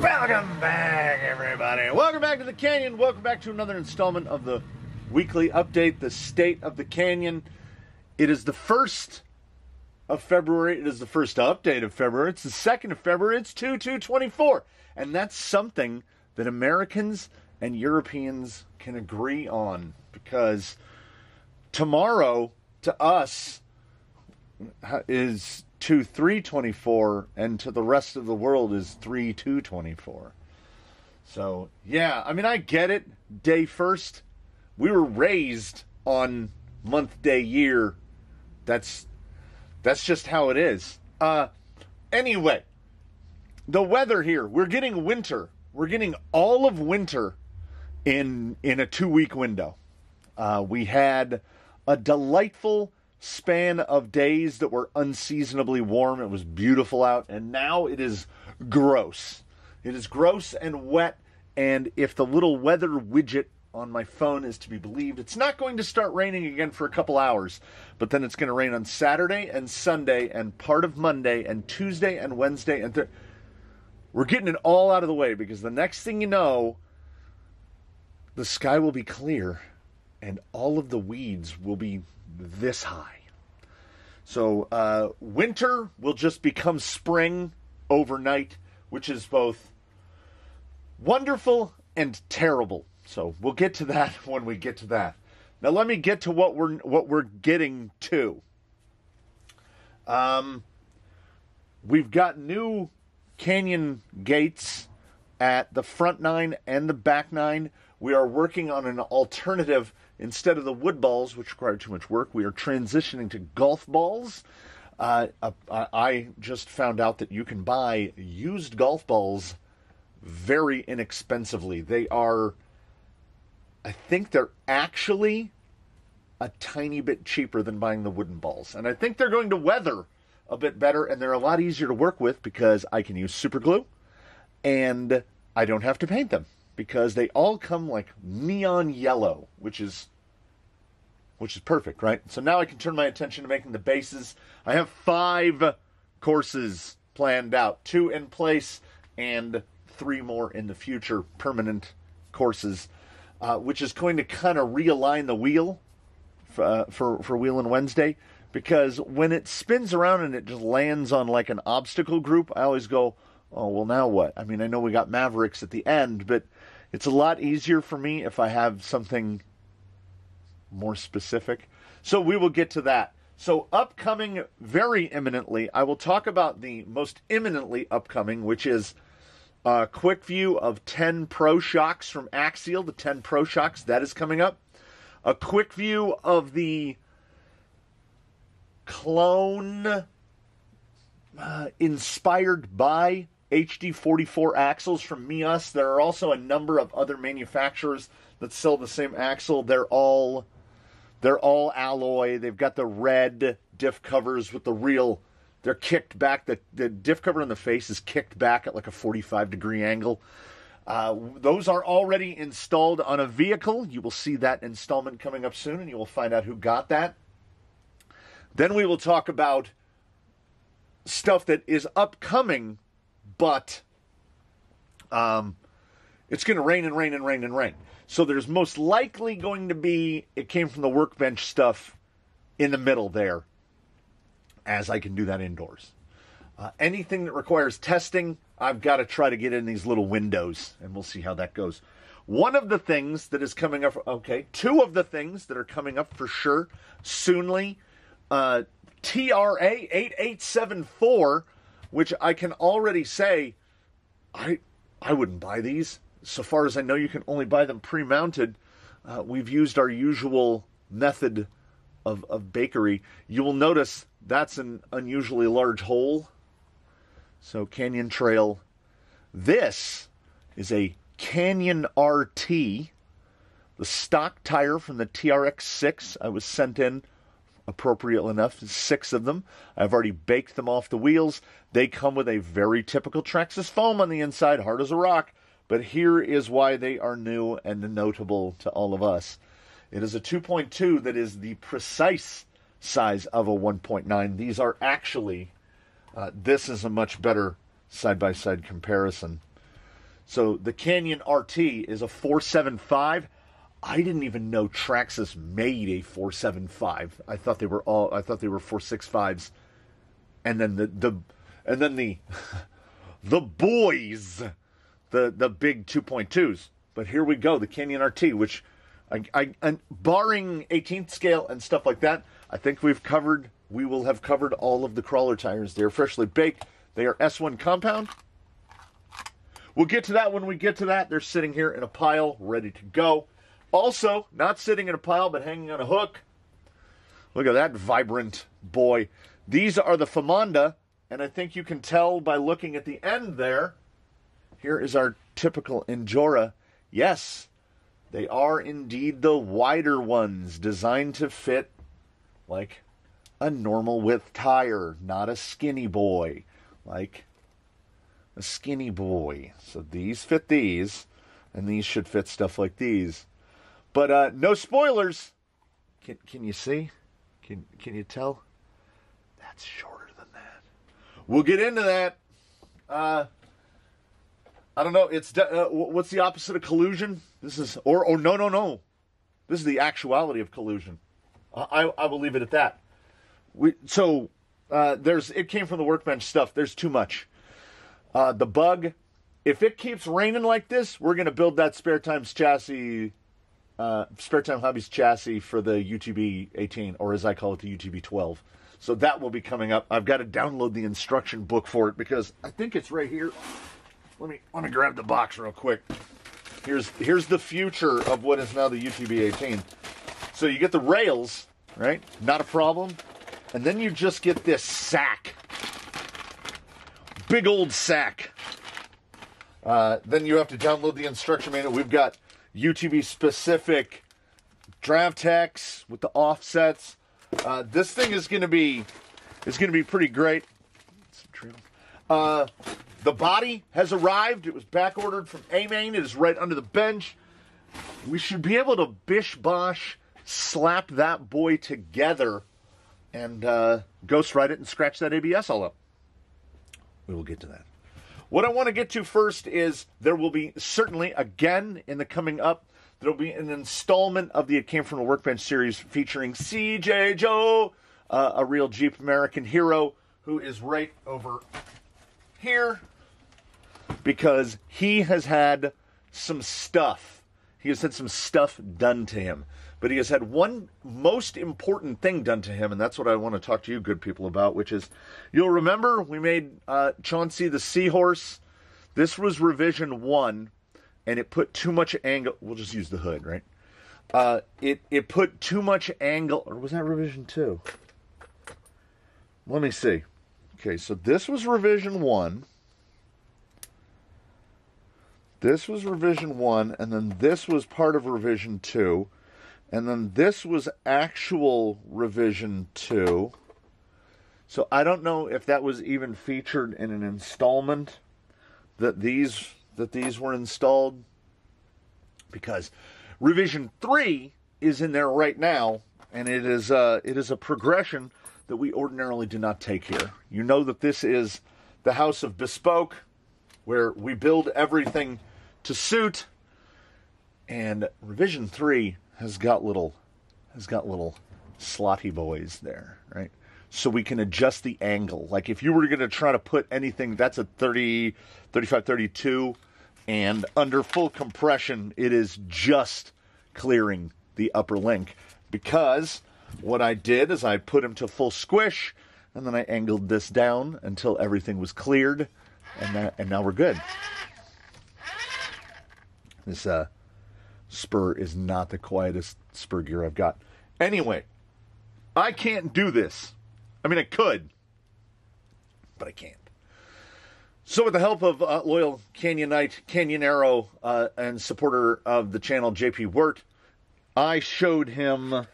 Welcome back, everybody. Welcome back to the Canyon. Welcome back to another installment of the weekly update, the State of the Canyon. It is the 1st of February. It is the first update of February. It's the 2nd of February. It's 2/2/24. And that's something that Americans and Europeans can agree on, because tomorrow, to us, is 2/3/24, and to the rest of the world is 3/2/24. So, yeah, I mean, I get it. Day first. We were raised on month, day, year. That's just how it is. Anyway, the weather here. We're getting winter. We're getting all of winter in a 2-week window. We had a delightful span of days that were unseasonably warm. It was beautiful out, and now it is gross. It is gross and wet, and if the little weather widget on my phone is to be believed, it's not going to start raining again for a couple hours, but then it's going to rain on Saturday and Sunday and part of Monday and Tuesday and Wednesday and we're getting it all out of the way, because the next thing you know, the sky will be clear and all of the weeds will be this high. So winter will just become spring overnight, which is both wonderful and terrible. So we'll get to that when we get to that. Now let me get to what we're getting to. We've got new canyon gates at the front 9 and the back 9. We are working on an alternative. Instead of the wood balls, which require too much work, we are transitioning to golf balls. I just found out that you can buy used golf balls very inexpensively. They are, I think they're actually a tiny bit cheaper than buying the wooden balls. And I think they're going to weather a bit better, and they're a lot easier to work with because I can use super glue, and I don't have to paint them, because they all come like neon yellow, which is perfect, right? So now I can turn my attention to making the bases. I have 5 courses planned out, 2 in place and 3 more in the future, permanent courses, which is going to kind of realign the wheel for Wheelin' Wednesday, because when it spins around and it just lands on like an obstacle group, I always go, oh, well, now what? I mean, I know we got Mavericks at the end, but it's a lot easier for me if I have something more specific. So we will get to that. So upcoming very imminently, I will talk about the most imminently upcoming, which is a quick view of 10 Pro Shocks from Axial, the 10 Pro Shocks. That is coming up. A quick view of the clone inspired by HD44 axles from Mias. There are also a number of other manufacturers that sell the same axle. They're all alloy. They've got the red diff covers with the real. They're kicked back. The diff cover on the face is kicked back at like a 45-degree angle. Those are already installed on a vehicle. You will see that installment coming up soon, and you will find out who got that. Then we will talk about stuff that is upcoming, but it's going to rain and rain and rain and rain. So there's most likely going to be, it came from the workbench stuff in the middle there, as I can do that indoors. Anything that requires testing, I've got to try to get in these little windows, and we'll see how that goes. One of the things that is coming up, 2 of the things that are coming up for sure soonly, TRA 8874, which I can already say, I wouldn't buy these. So far as I know, you can only buy them pre-mounted. We've used our usual method of bakery. You will notice that's an unusually large hole. So Canyon Trail. This is a Canyon RT, the stock tire from the TRX6. I was sent in appropriate enough, 6 of them. I've already baked them off the wheels. They come with a very typical Trexus foam on the inside, hard as a rock. But here is why they are new and notable to all of us. It is a 2.2 that is the precise size of a 1.9. These are actually, this is a much better side-by-side comparison. So the Canyon RT is a 475. I didn't even know Traxxas made a 475. I thought they were 465s. And then the the boys, the big 2.2s. But here we go, the Canyon RT, which I barring 18th scale and stuff like that, I think we will have covered all of the crawler tires. They're freshly baked. They are S1 compound. We'll get to that when we get to that. They're sitting here in a pile, ready to go. Also, not sitting in a pile, but hanging on a hook. Look at that vibrant boy. These are the Famanda, and I think you can tell by looking at the end there. Here is our typical Endura. Yes, they are indeed the wider ones, designed to fit like a normal width tire, not a skinny boy, like a skinny boy. So these fit these, and these should fit stuff like these. But no spoilers. Can you see? Can you tell? That's shorter than that. We'll get into that. I don't know. It's what's the opposite of collusion? This is no. This is the actuality of collusion. I will leave it at that. It came from the workbench stuff. There's too much. The bug. If it keeps raining like this, we're gonna build that Spare Time Hobbies chassis for the UTB 18, or as I call it, the UTB 12. So that will be coming up. I've got to download the instruction book for it because I think it's right here. Let me grab the box real quick. Here's the future of what is now the UTB 18. So you get the rails, right? Not a problem. And then you just get this sack. Big old sack. Then you have to download the instruction manual. We've got UTB specific draft text with the offsets. This thing is going to be pretty great. The body has arrived. It was back ordered from A-Main. It is right under the bench. We should be able to bish-bosh slap that boy together and ghost ride it and scratch that ABS all up. We will get to that. What I want to get to first is there will be certainly, again, in the coming up, there will be an installment of the It Came From the Workbench series featuring CJ Joe, a real Jeep American hero who is right over here because he has had some stuff. He has had some stuff done to him. But he has had one most important thing done to him, and that's what I want to talk to you good people about, which is, you'll remember we made Chauncey the Seahorse. This was revision 1, and it put too much angle. We'll just use the hood, right? It put too much angle, or was that revision 2? Let me see. Okay, so this was revision 1. This was revision 1, and then this was part of revision 2. And then this was actual revision 2. So I don't know if that was even featured in an installment that these were installed. Because revision 3 is in there right now, and it is a progression that we ordinarily do not take here. You know that this is the House of Bespoke, where we build everything to suit. And revision 3 has got little slotty boys there, right? So we can adjust the angle. Like if you were going to try to put anything, that's a 30, 35, 32, and under full compression, it is just clearing the upper link. Because what I did is I put him to full squish, and then I angled this down until everything was cleared, and now we're good. This spur is not the quietest spur gear I've got. Anyway, I can't do this. I mean, I could, but I can't. So with the help of loyal Canyonite, Canyonero, and supporter of the channel, JP Wirt, I showed him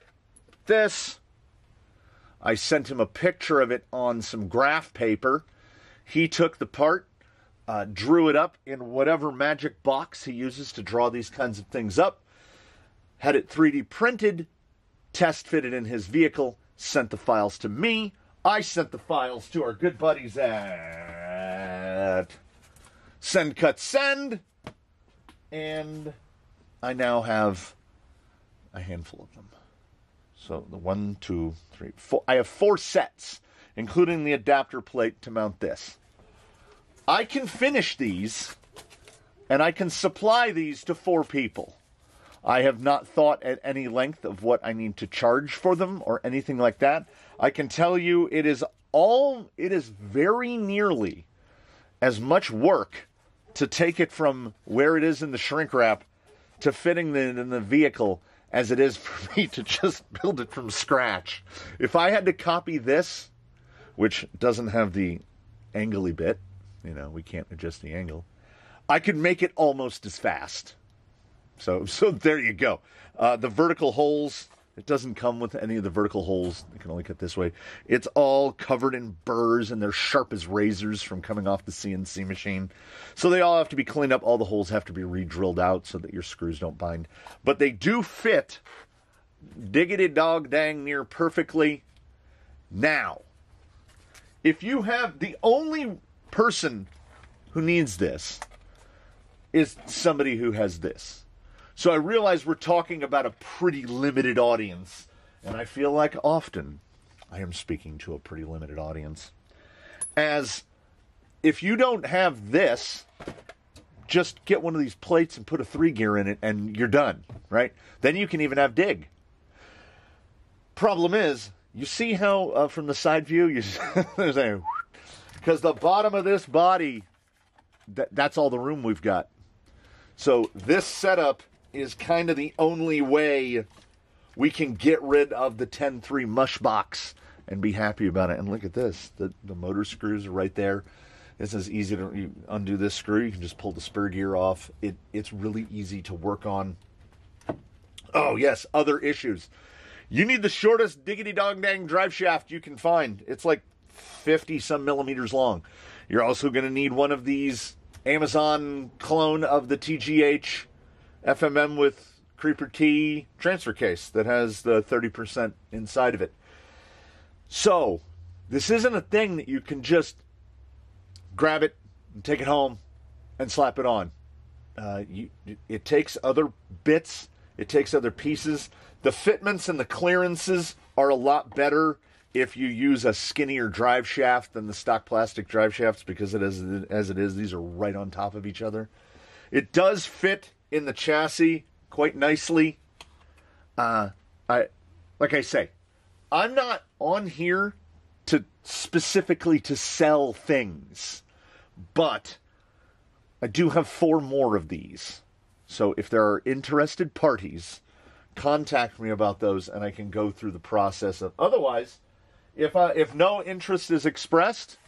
this. I sent him a picture of it on some graph paper. He took the part, drew it up in whatever magic box he uses to draw these kinds of things up, had it 3D printed, test fitted in his vehicle, sent the files to me. I sent the files to our good buddies at Send Cut Send, and I now have a handful of them. So the 1, 2, 3, 4. I have 4 sets, including the adapter plate to mount this. I can finish these, and I can supply these to 4 people. I have not thought at any length of what I need to charge for them or anything like that. I can tell you it is very nearly as much work to take it from where it is in the shrink wrap to fitting it in the vehicle as it is for me to just build it from scratch. If I had to copy this, which doesn't have the angly bit, we can't adjust the angle, I could make it almost as fast. So there you go. The vertical holes, it doesn't come with any of the vertical holes. You can only cut this way. It's all covered in burrs, and they're sharp as razors from coming off the CNC machine. So they all have to be cleaned up. All the holes have to be re-drilled out so that your screws don't bind. But they do fit diggity dog dang near perfectly. Now, if you have the only person who needs this is somebody who has this. So I realize we're talking about a pretty limited audience, and I feel like often I am speaking to a pretty limited audience. As if you don't have this, just get one of these plates and put a 3-gear in it, and you're done, right? Then you can even have dig. Problem is, you see how from the side view, there's a, because the bottom of this body, that's all the room we've got. So this setup is kind of the only way we can get rid of the 10-3 mush box and be happy about it. And look at this. The motor screws are right there. It's as easy to undo this screw. You can just pull the spur gear off. It's really easy to work on. Oh, yes, other issues. You need the shortest diggity-dog-dang drive shaft you can find. It's like 50-some millimeters long. You're also going to need one of these Amazon clone of the TGH FMM with Creeper T transfer case that has the 30% inside of it. So, this isn't a thing that you can just grab it and take it home and slap it on. It takes other bits. It takes other pieces. The fitments and the clearances are a lot better if you use a skinnier drive shaft than the stock plastic drive shafts, because as it is, these are right on top of each other. It does fit in the chassis quite nicely. Like I say, I'm not on here to specifically to sell things, but I do have 4 more of these. So if there are interested parties, contact me about those, and I can go through the process of. Otherwise, if no interest is expressed,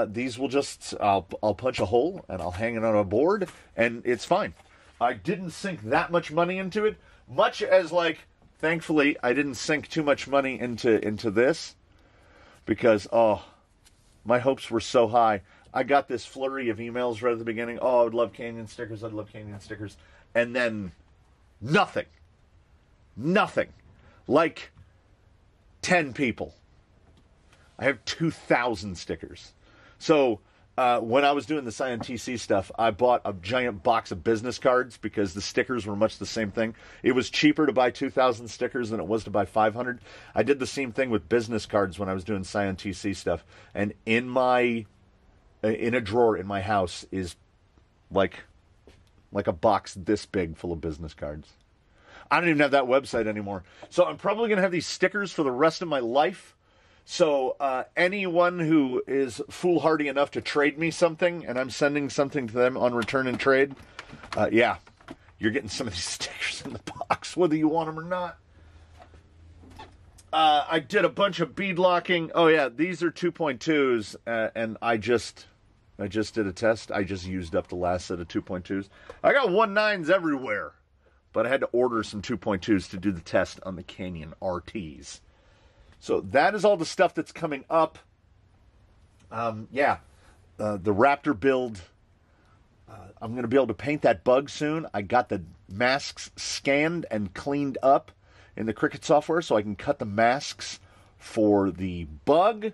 these will just I'll punch a hole and I'll hang it on a board, and it's fine. I didn't sink that much money into it, much as, like, thankfully I didn't sink too much money into this, because my hopes were so high. I got this flurry of emails right at the beginning. Oh, I would love Canyon stickers. I'd love Canyon stickers. And then nothing. Like 10 people. I have 2,000 stickers. So when I was doing the Scion TC stuff, I bought a giant box of business cards because the stickers were much the same thing. It was cheaper to buy 2,000 stickers than it was to buy 500. I did the same thing with business cards when I was doing Scion TC stuff. And in a drawer in my house is like a box this big full of business cards. I don't even have that website anymore. So I'm probably going to have these stickers for the rest of my life. So anyone who is foolhardy enough to trade me something, and I'm sending something to them on return and trade, yeah, you're getting some of these stickers in the box, whether you want them or not. I did a bunch of bead locking. Oh yeah, these are 2.2s, and I just did a test. I just used up the last set of 2.2s. I got 1.9s everywhere, but I had to order some 2.2s to do the test on the Canyon RTs. So that is all the stuff that's coming up. The Raptor build. I'm going to be able to paint that bug soon. I got the masks scanned and cleaned up in the Cricut software, so I can cut the masks for the bug.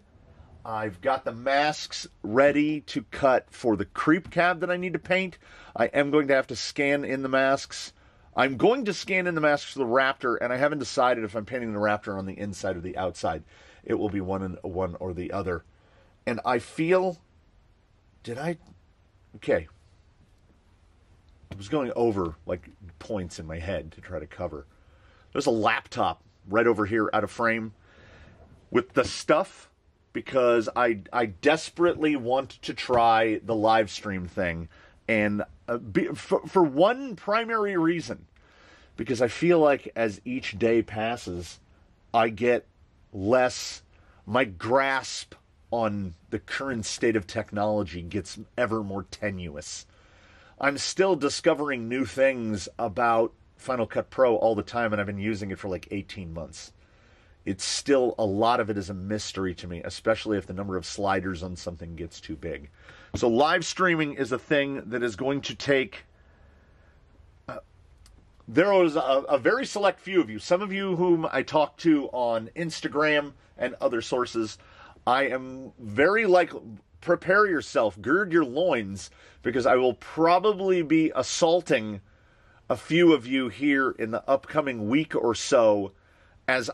I've got the masks ready to cut for the creep cab that I need to paint. I am going to have to scan in the masks. I'm going to scan in the masks for the Raptor, and I haven't decided if I'm painting the Raptor on the inside or the outside. It will be one or the other. And I feel... Okay. I was going over, like, points in my head to try to cover. There's a laptop right over here out of frame with the stuff, because I desperately want to try the live stream thing. And for one primary reason, because I feel like as each day passes, I get less, my grasp on the current state of technology gets ever more tenuous. I'm still discovering new things about Final Cut Pro all the time, and I've been using it for like 18 months. It's still, a lot of it is a mystery to me, especially if the number of sliders on something gets too big. So live streaming is a thing that is going to take... there was a very select few of you, some of you whom I talk to on Instagram and other sources. I am very prepare yourself, gird your loins, because I will probably be assaulting a few of you here in the upcoming week or so, as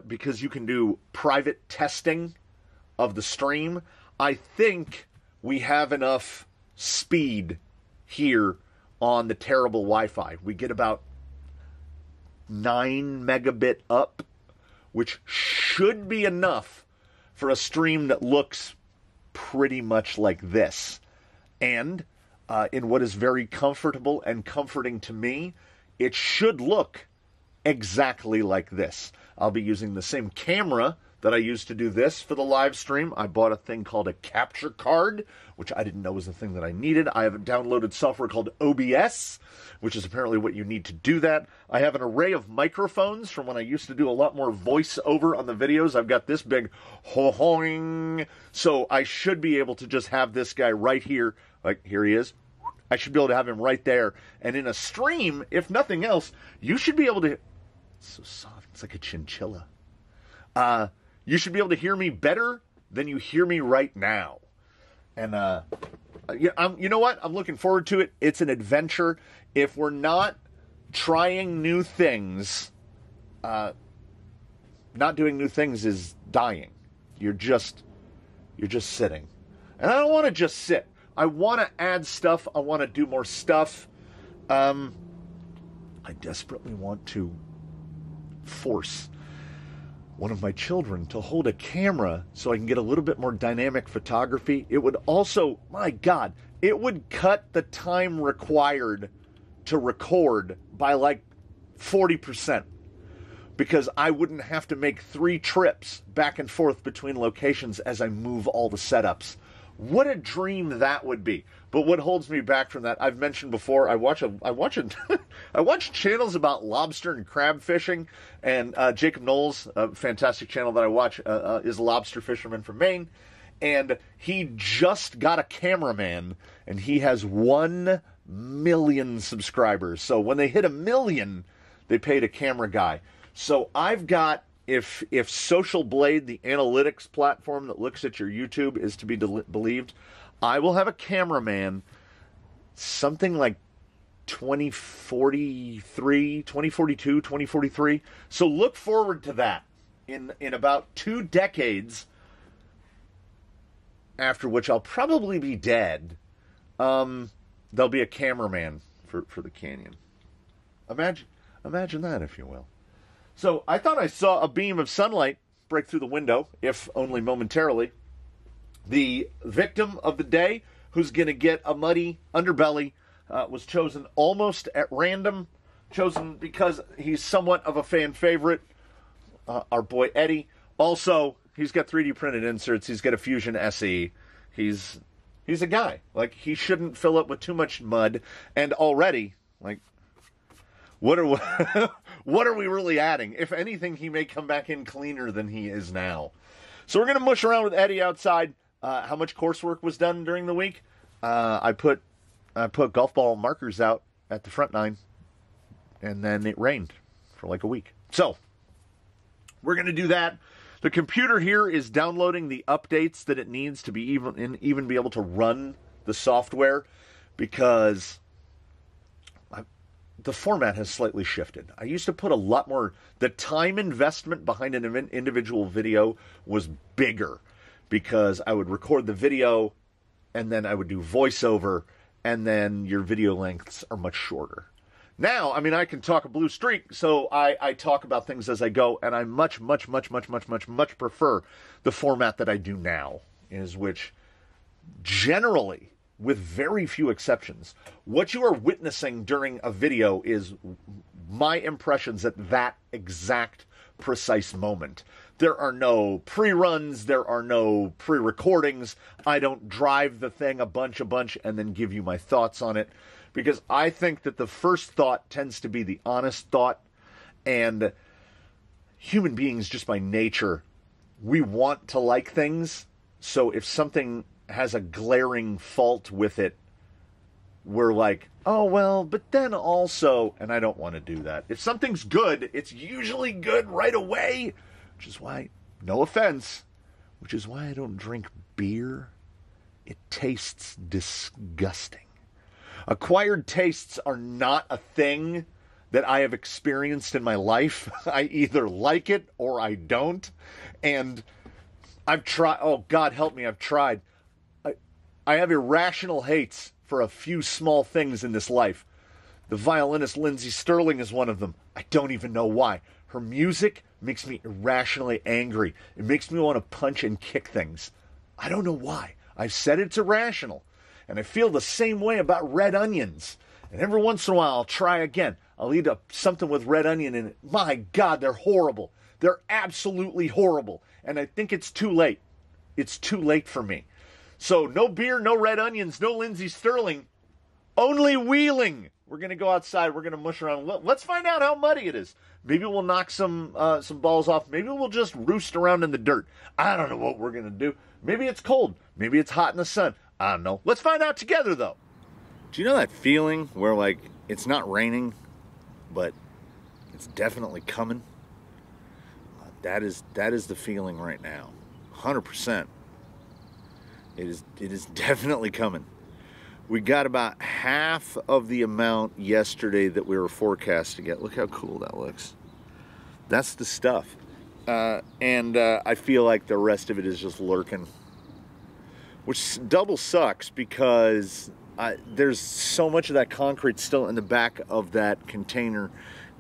because you can do private testing of the stream. I think we have enough speed here on the terrible Wi-Fi. We get about 9 megabit up, which should be enough for a stream that looks pretty much like this. And in what is very comfortable and comforting to me, it should look exactly like this. I'll be using the same camera that I used to do this for the live stream. I bought a thing called a capture card, which I didn't know was the thing that I needed. I have downloaded software called OBS, which is apparently what you need to do that. I have an array of microphones from when I used to do a lot more voiceover on the videos. I've got this big ho-hoing, so I should be able to just have this guy right here. Like, here he is. I should be able to have him right there. And in a stream, if nothing else, you should be able to... It's so soft. It's like a chinchilla. You should be able to hear me better than you hear me right now. And, you know what? I'm looking forward to it. It's an adventure. If we're not trying new things, not doing new things is dying. You're just sitting. And I don't want to just sit. I want to add stuff. I want to do more stuff. I desperately want to force one of my children to hold a camera so I can get a little bit more dynamic photography. It would also, my God, it would cut the time required to record by like 40%, because I wouldn't have to make 3 trips back and forth between locations as I move all the setups. What a dream that would be. But what holds me back from that, I've mentioned before, I watch channels about lobster and crab fishing, and Jacob Knowles, a fantastic channel that I watch, is a lobster fisherman from Maine, and he just got a cameraman, and he has 1 million subscribers. So when they hit 1 million, they paid a camera guy. So I've got, if Social Blade, the analytics platform that looks at your YouTube, is to be believed, I will have a cameraman something like 2042, 2043. So look forward to that in about 2 decades, after which I'll probably be dead. There'll be a cameraman for the canyon. Imagine that, if you will. So I thought I saw a beam of sunlight break through the window, if only momentarily. The victim of the day, who's going to get a muddy underbelly, was chosen almost at random. Chosen because he's somewhat of a fan favorite. Our boy Eddie. Also, he's got 3D printed inserts. He's got a Fusion SE. He's a guy. Like, he shouldn't fill up with too much mud. And already, like, what are we really adding? If anything, he may come back in cleaner than he is now. So we're going to mush around with Eddie outside. How much coursework was done during the week? I put golf ball markers out at the front 9, and then it rained for like a week. So we're going to do that. The computer here is downloading the updates that it needs to be even be able to run the software, because the format has slightly shifted. I used to put a lot more, the time investment behind an individual video was bigger, because I would record the video and then I would do voiceover, and then your video lengths are much shorter. Now, I mean, I can talk a blue streak, so I talk about things as I go, and I much prefer the format that I do now, is which generally, with very few exceptions, what you are witnessing during a video is my impressions at that exact precise moment. There are no pre-runs, there are no pre-recordings. I don't drive the thing a bunch and then give you my thoughts on it, because I think that the first thought tends to be the honest thought, and human beings, just by nature, we want to like things. So if something has a glaring fault with it, we're like, oh, well, but then also, and I don't want to do that. If something's good, it's usually good right away, which is why, no offense, which is why I don't drink beer. It tastes disgusting. Acquired tastes are not a thing that I have experienced in my life. I either like it or I don't. And I've tried, oh, God help me, I've tried. I have irrational hates for a few small things in this life. The violinist Lindsey Sterling is one of them. I don't even know why. Her music makes me irrationally angry. It makes me want to punch and kick things. I don't know why. I've said it's irrational. And I feel the same way about red onions. And every once in a while, I'll try again. I'll eat something with red onion in it. My God, they're horrible. They're absolutely horrible. And I think it's too late. It's too late for me. So no beer, no red onions, no Lindsey Sterling. Only wheeling. We're going to go outside. We're going to mush around. Let's find out how muddy it is. Maybe we'll knock some balls off. Maybe we'll just roost around in the dirt. I don't know what we're going to do. Maybe it's cold. Maybe it's hot in the sun. I don't know. Let's find out together, though. Do you know that feeling where, like, it's not raining, but it's definitely coming? That is the feeling right now. 100%. It is definitely coming. We got about half of the amount yesterday that we were forecast to get. Look how cool that looks. That's the stuff. And I feel like the rest of it is just lurking, which double sucks, because there's so much of that concrete still in the back of that container,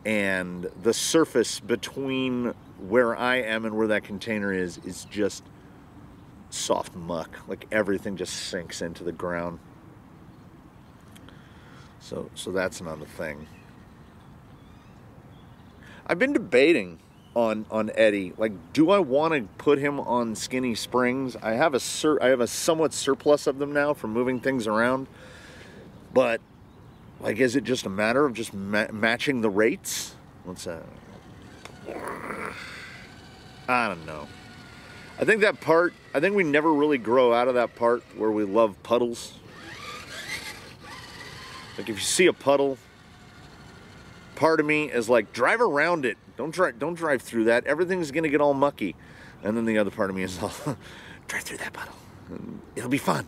and the surface between where I am and where that container is just soft muck. Like, everything just sinks into the ground. So that's another thing. I've been debating on Eddie. Like, do I want to put him on skinny springs? I have a somewhat surplus of them now for moving things around. But, like, is it just a matter of just matching the rates? What's that? I don't know. I think we never really grow out of that part where we love puddles. Like, if you see a puddle, part of me is like, drive around it. Don't drive through that. Everything's gonna get all mucky. And then the other part of me is all, drive through that puddle. It'll be fun.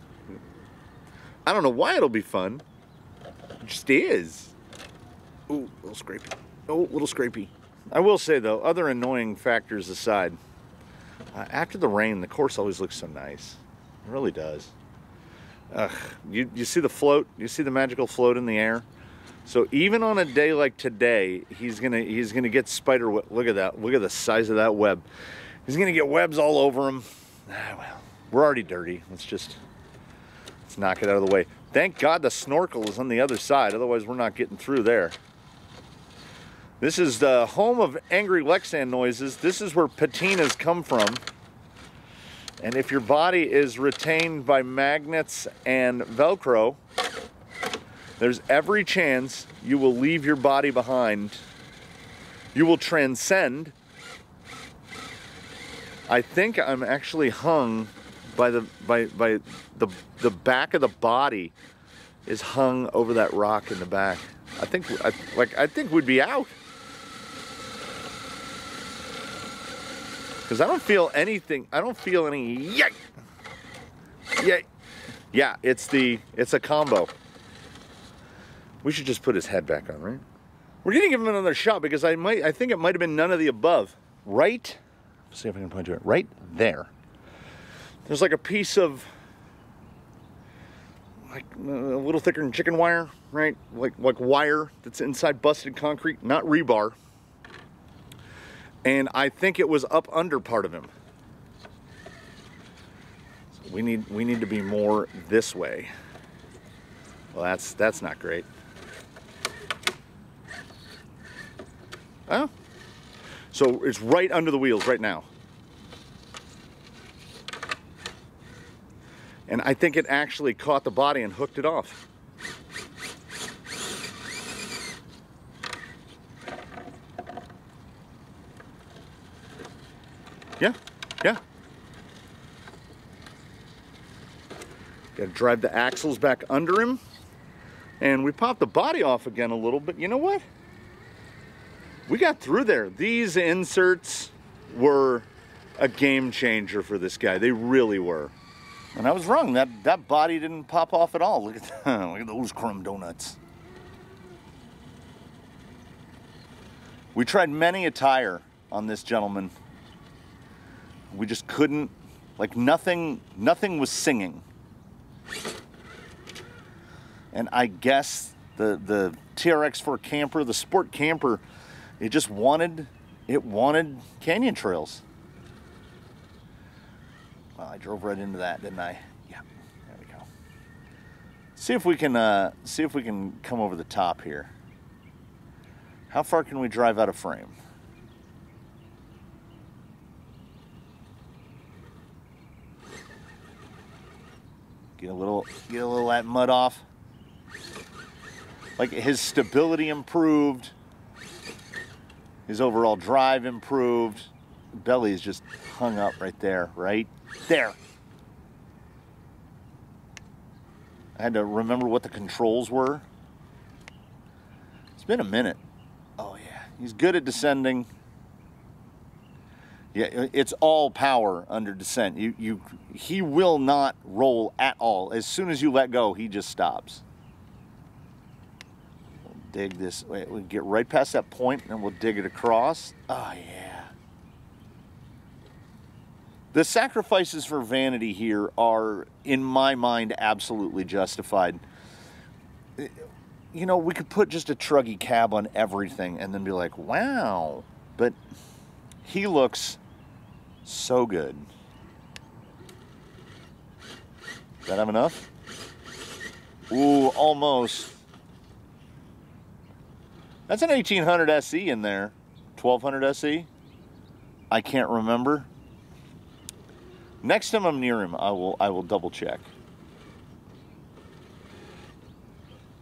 I don't know why it'll be fun. It just is. Ooh, a little scrapey. Oh, a little scrapey. I will say, though, other annoying factors aside, after the rain, the course always looks so nice. It really does. You see the float? You see the magical float in the air? So even on a day like today, he's gonna get spider web. Look at that. Look at the size of that web. He's gonna get webs all over him. Well, we're already dirty. Let's knock it out of the way. Thank God the snorkel is on the other side. Otherwise, we're not getting through there. This is the home of angry Lexan noises. This is where patinas come from. And if your body is retained by magnets and Velcro, there's every chance you will leave your body behind. You will transcend. I think I'm actually hung by the back of the body is hung over that rock in the back. I think we'd be out. Because I don't feel anything. I don't feel any yay. Yay. Yeah, it's a combo. We should just put his head back on, right? We're gonna give him another shot because I think it might have been none of the above. Right? Let's see if I can point to it. Right there. There's like a piece of like a little thicker than chicken wire, right? Like wire that's inside busted concrete, not rebar. And I think it was up under part of him. So we need to be more this way. Well, that's not great. Oh. So it's right under the wheels right now. And I think it actually caught the body and hooked it off. Yeah, yeah. Got to drive the axles back under him. And we popped the body off again a little, but you know what? We got through there. These inserts were a game changer for this guy. They really were. And I was wrong. That body didn't pop off at all. Look at that. Look at those crumb donuts. We tried many a tire on this gentleman. We just couldn't, like nothing was singing. And I guess the TRX4 camper, the sport camper, it wanted canyon trails. Well, I drove right into that, didn't I? Yeah, there we go. See if we can come over the top here. How far can we drive out of frame? Get a little of that mud off. Like his stability improved. His overall drive improved. Belly is just hung up right there, right there. I had to remember what the controls were. It's been a minute. Oh yeah, he's good at descending. Yeah, it's all power under descent. He will not roll at all. As soon as you let go, he just stops. We'll dig this. Wait, we'll get right past that point, and we'll dig it across. Oh yeah. The sacrifices for vanity here are, in my mind, absolutely justified. You know, we could put just a truggy cab on everything and then be like, wow. But he looks so good. Does that have enough? Ooh, almost. That's an 1800 SE in there. 1200 SE? I can't remember. Next time I'm near him, I will double check.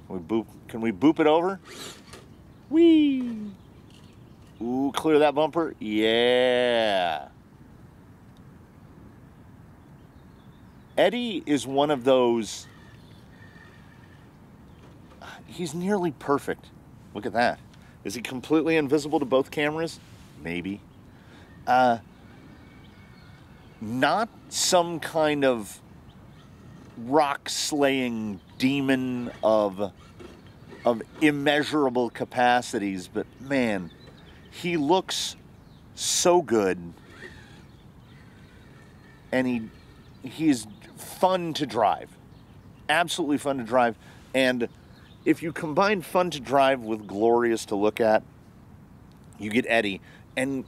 Can we boop it over? Whee! Ooh, clear that bumper. Yeah. Eddie is one of those, he's nearly perfect. Look at that. Is he completely invisible to both cameras? Maybe. Not some kind of rock-slaying demon of immeasurable capacities, but man, he looks so good, and he's fun to drive. Absolutely fun to drive. And if you combine fun to drive with glorious to look at, you get Eddie, and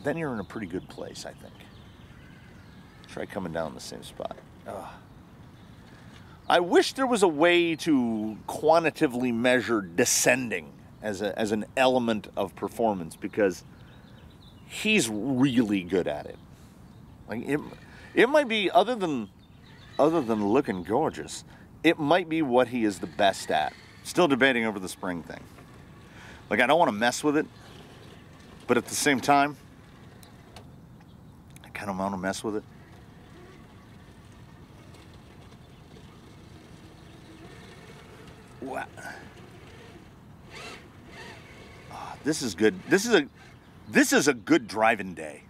then you're in a pretty good place, I think. Try coming down the same spot. Ugh. I wish there was a way to quantitatively measure descending as an element of performance, because he's really good at it. Like it might be, other than looking gorgeous, it might be what he is the best at. Still debating over the spring thing. Like, I don't want to mess with it, but at the same time, I kind of want to mess with it. Wow. Oh, this is good. This is a good driving day.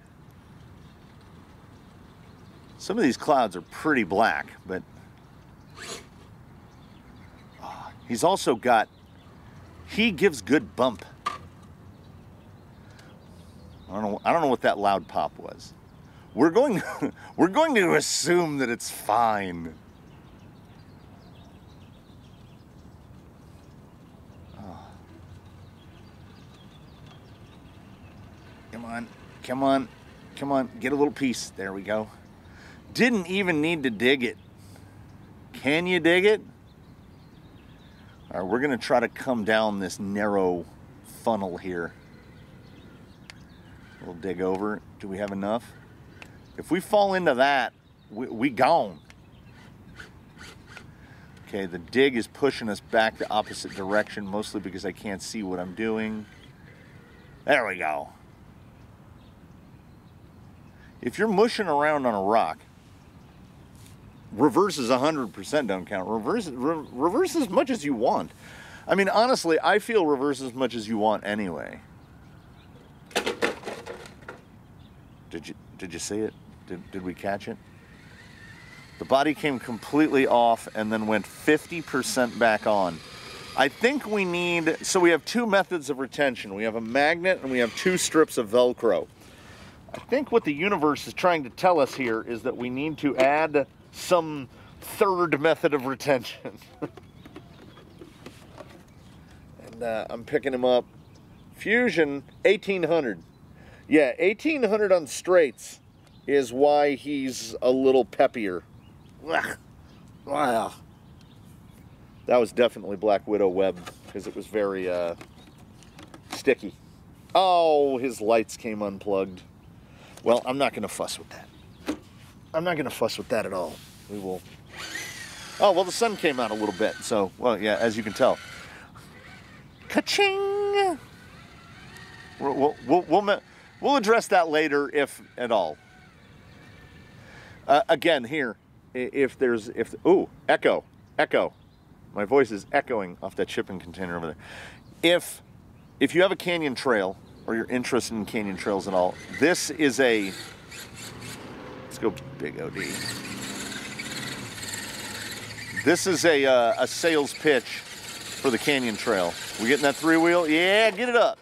Some of these clouds are pretty black, but he's also got, he gives good bump. I don't know what that loud pop was. We're going to assume that it's fine. Oh. Come on, come on, come on, get a little piece. There we go. Didn't even need to dig it. Can you dig it? All right, we're gonna try to come down this narrow funnel here. We'll dig over. Do we have enough? If we fall into that, we gone. Okay, the dig is pushing us back the opposite direction, mostly because I can't see what I'm doing. There we go. If you're mushing around on a rock, reverse is 100% don't count. Reverse as much as you want. I mean, honestly, I feel reverse as much as you want anyway. Did you see it? Did we catch it? The body came completely off and then went 50% back on. I think we need, so we have two methods of retention. We have a magnet and we have two strips of Velcro. I think what the universe is trying to tell us here is that we need to add some third method of retention. And I'm picking him up. Fusion 1800. Yeah, 1800 on straights is why he's a little peppier. Wow. That was definitely Black Widow web because it was very sticky. Oh, his lights came unplugged. Well, I'm not going to fuss with that. I'm not going to fuss with that at all. We will. Oh, well, the sun came out a little bit. So, well, yeah, as you can tell. Ka-ching! We'll address that later, if at all. Again, here, ooh, echo. My voice is echoing off that shipping container over there. If you have a canyon trail, or you're interested in canyon trails at all, this is let's go big OD. This is a sales pitch for the canyon trail. We getting that 3-wheel? Yeah, get it up.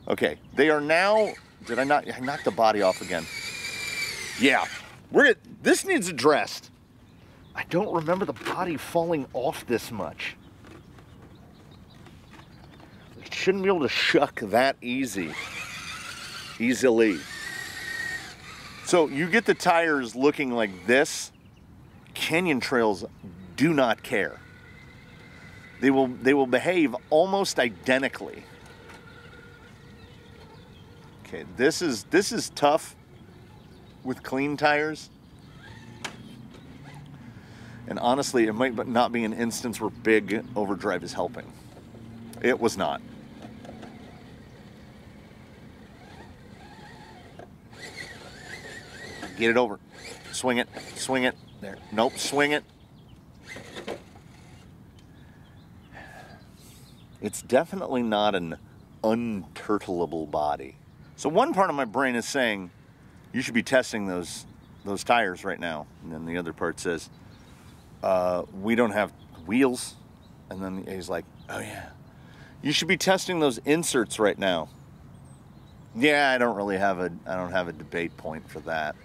Okay, they are now, did I knocked the body off again. Yeah, this needs addressed. I don't remember the body falling off this much. It shouldn't be able to shuck that easily. So you get the tires looking like this. Canyon trails do not care. They will behave almost identically. Okay, this is tough with clean tires. And honestly, it might not be an instance where big overdrive is helping. It was not. Get it over. Swing it. Swing it. There. Nope. Swing it. It's definitely not an unturtleable body. So one part of my brain is saying, you should be testing those tires right now. And then the other part says, we don't have wheels. And then he's like, oh yeah, you should be testing those inserts right now. Yeah, I don't have a debate point for that.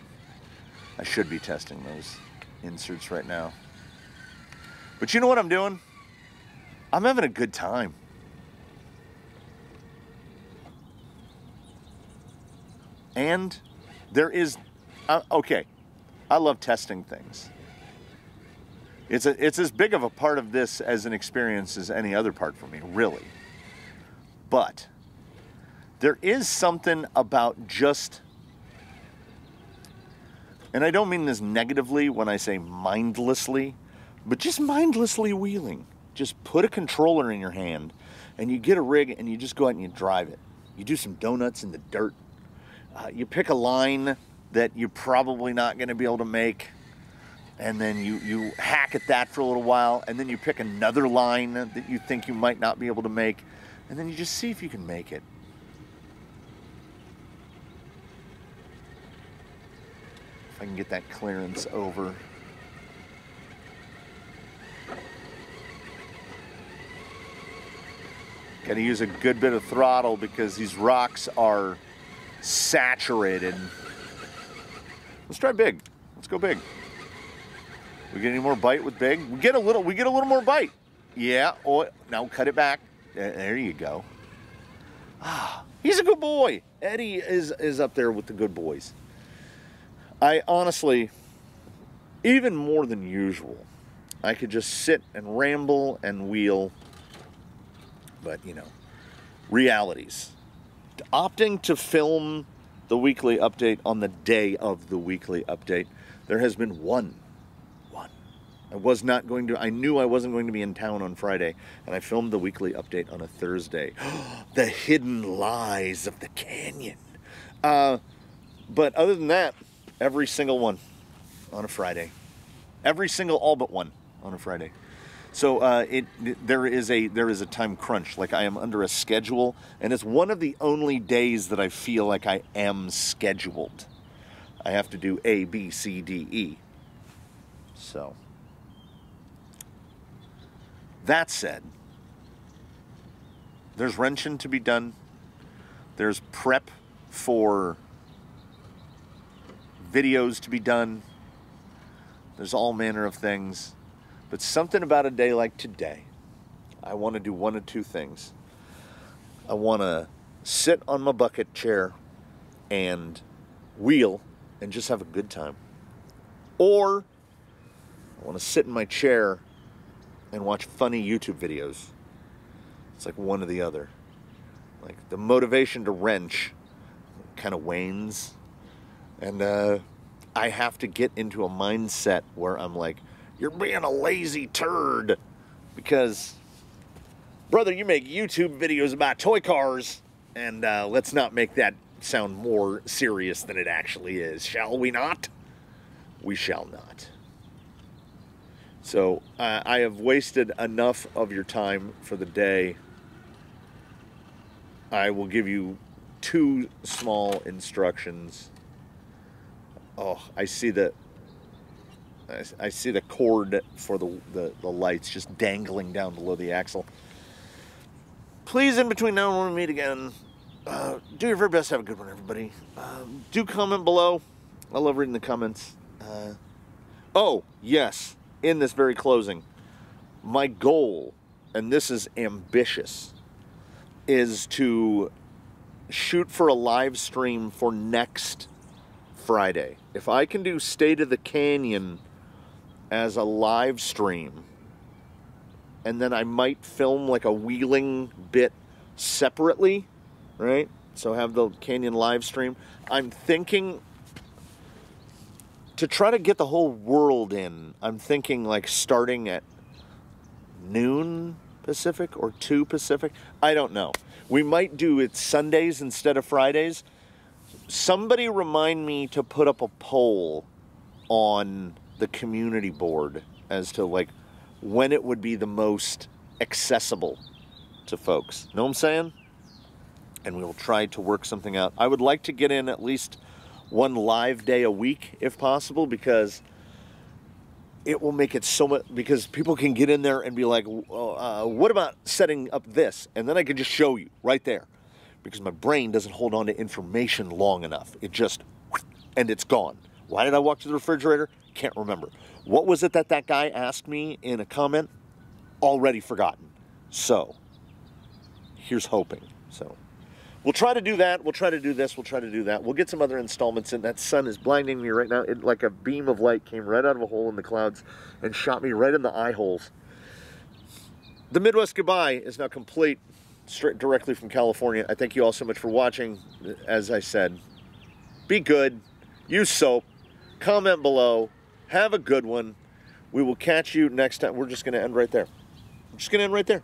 I should be testing those inserts right now. But you know what I'm doing? I'm having a good time. And there is, okay, I love testing things. It's as big of a part of this as an experience as any other part for me, really. But there is something about just, and I don't mean this negatively when I say mindlessly, but just mindlessly wheeling. Just put a controller in your hand and you get a rig and you just go out and you drive it. You do some donuts in the dirt. You pick a line that you're probably not going to be able to make, and then you hack at that for a little while, and then you pick another line that you think you might not be able to make, and then you just see if you can make it. If I can get that clearance over. Got to use a good bit of throttle because these rocks are saturated. Let's try big. Let's go big. We get any more bite with big? We get a little more bite. Yeah. Oh, now cut it back. There you go. Ah, he's a good boy. Eddie is up there with the good boys. I honestly, even more than usual, I could just sit and ramble and wheel. But, you know, realities. Opting to film the weekly update on the day of the weekly update, there has been one. I knew I wasn't going to be in town on Friday, and I filmed the weekly update on a Thursday. The hidden lies of the canyon. But other than that, every single one on a Friday. Every single all but one on a Friday. So there is a time crunch. Like, I am under a schedule, and it's one of the only days that I feel like I am scheduled. I have to do A, B, C, D, E. So that said, there's wrenching to be done. There's prep for videos to be done. There's all manner of things. But something about a day like today, I want to do one of two things. I want to sit on my bucket chair and wheel and just have a good time. Or I want to sit in my chair and watch funny YouTube videos. It's like one or the other. Like, the motivation to wrench kind of wanes. And I have to get into a mindset where I'm like, you're being a lazy turd. Because, brother, you make YouTube videos about toy cars. And let's not make that sound more serious than it actually is, shall we not? We shall not. So I have wasted enough of your time for the day. I will give you 2 small instructions. Oh, I see the cord for the lights just dangling down below the axle. Please, in between now and when we meet again, do your very best to have a good one, everybody. Do comment below. I love reading the comments. Oh, yes. In this very closing, my goal, and this is ambitious, is to shoot for a live stream for next Friday. If I can do State of the Canyon as a live stream, and then I might film like a wheeling bit separately, right? So have the Canyon live stream. I'm thinking, to try to get the whole world in, I'm thinking like starting at noon Pacific or 2 Pacific. I don't know. We might do it Sundays instead of Fridays. Somebody remind me to put up a poll on the community board as to like when it would be the most accessible to folks. Know what I'm saying? And we will try to work something out. I would like to get in at least one live day a week if possible, because it will make it so much, because people can get in there and be like, what about setting up this? And then I can just show you right there, because my brain doesn't hold on to information long enough. It just, and it's gone. Why did I walk to the refrigerator? Can't remember. What was it that guy asked me in a comment? Already forgotten. So here's hoping. So we'll try to do that. We'll try to do this. We'll try to do that. We'll get some other installments in. That sun is blinding me right now. It, like a beam of light came right out of a hole in the clouds and shot me right in the eye holes. The Midwest Goodbye is now complete, straight directly from California. I thank you all so much for watching. As I said, be good. Use soap. Comment below. Have a good one. We will catch you next time. We're just going to end right there. I'm just going to end right there.